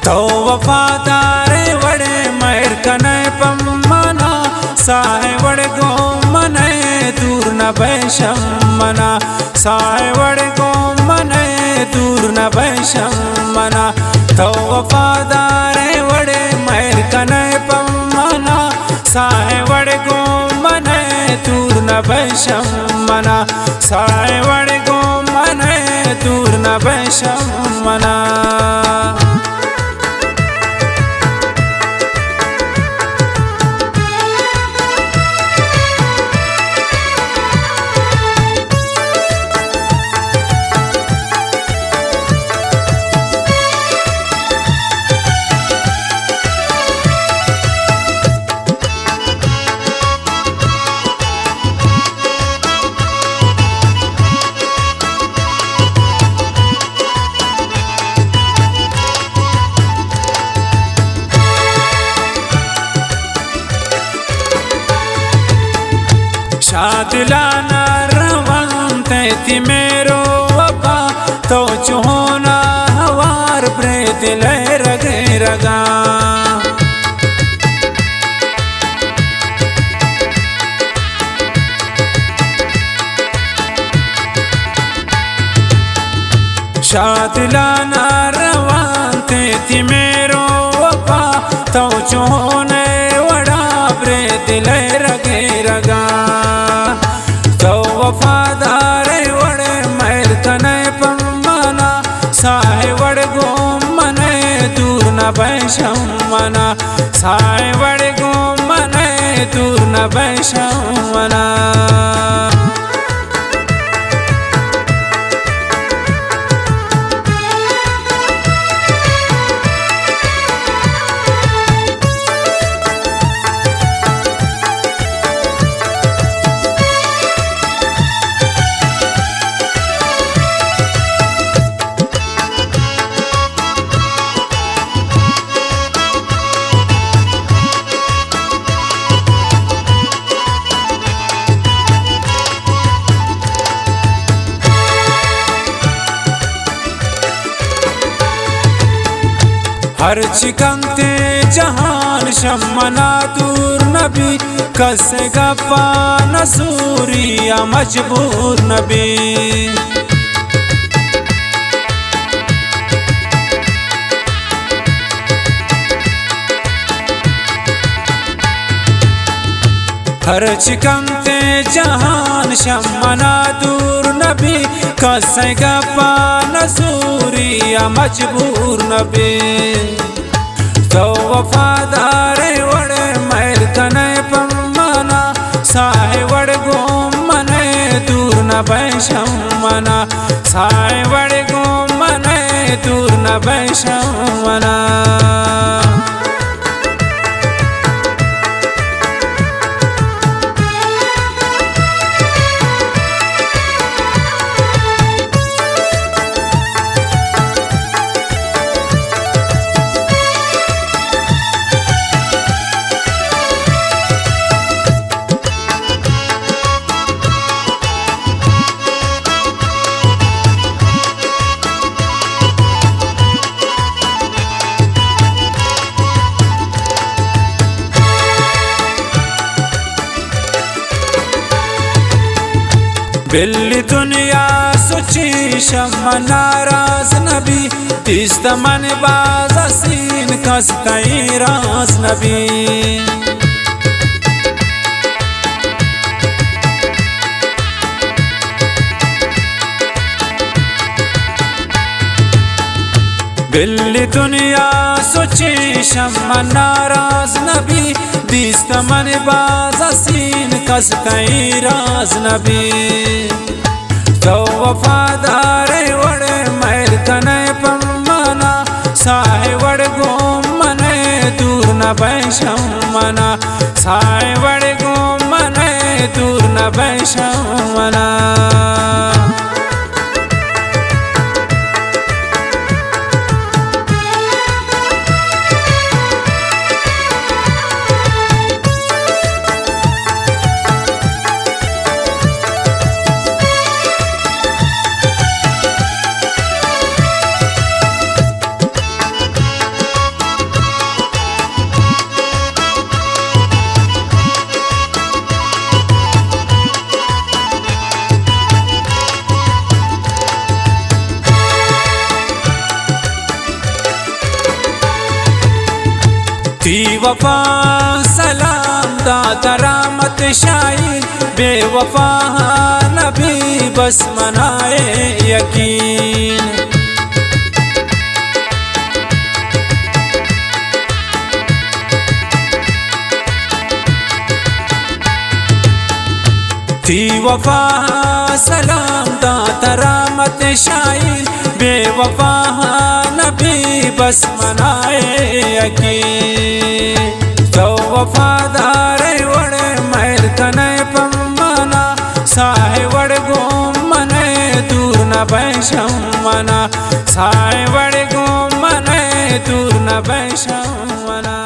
तो वफादारे वड़े महर कने पम्मना साहे वड़े गो मने दूर न बैशम मना साहे वड़े गो मने दूर न बैशम मना तो वफादारे वड़े महर कने पम्मना साहे वड़े गो मने दूर न बैशम मना साहे वड़े गो मने दूर न बैशम मना। शादिलाना रवंते थी मेरो वफा तो चुहोना हवार प्रेत ले रगे रगा शादिलाना रवंते थी मेरो वफा तो चुहोने वड़ा प्रेत ले रगे रगा वफादारे वड़े महर कने पम्मना साहे वड़े गो मने दूर न बैशम मना साहे वड़े गो मने दूर न बैशम मना। हर चिकंते जहान शम्मना दूर नबी कसे गप्पा नसूरिया मजबूर नबी हर चिकंते जहान शम्मना दूर नबी कसे गप्पा नसूरिया मजबूर नबी तो वफादारे वड़े महर कने पम्मना साहे वड़े गो मने दूर न बैशम मना साहे वड़े गो मने दूर न बैशम मना। बिल्ली दुनिया सुची शम्मा नाराज नबी तिस्तमन बाज सीन कस्तई राज नबी बिल्ली दुनिया सुची शम्मा नाराज नबी तिस्तमन बाज सीन कस्तई राज नबी तो वफादारे वड़े महर कने पम्मना साहे वड़े गो मने दूर न बैशम मना साहे वड़े गो मने दूर न बैशम मना। वफा सलाम दाता रहमत शाहीन, बेवफा नबी बस मनाए यकीन। थी वफा सलाम दाता रहमत शाहीन, बेवफा नबी बस मनाए यकीन। जो वफादार वड़ महर कने पम्मना, साहे वड़ गोम मने दूर न बैशम मना, साहे वड़ गोम मने दूर न बैशम मना।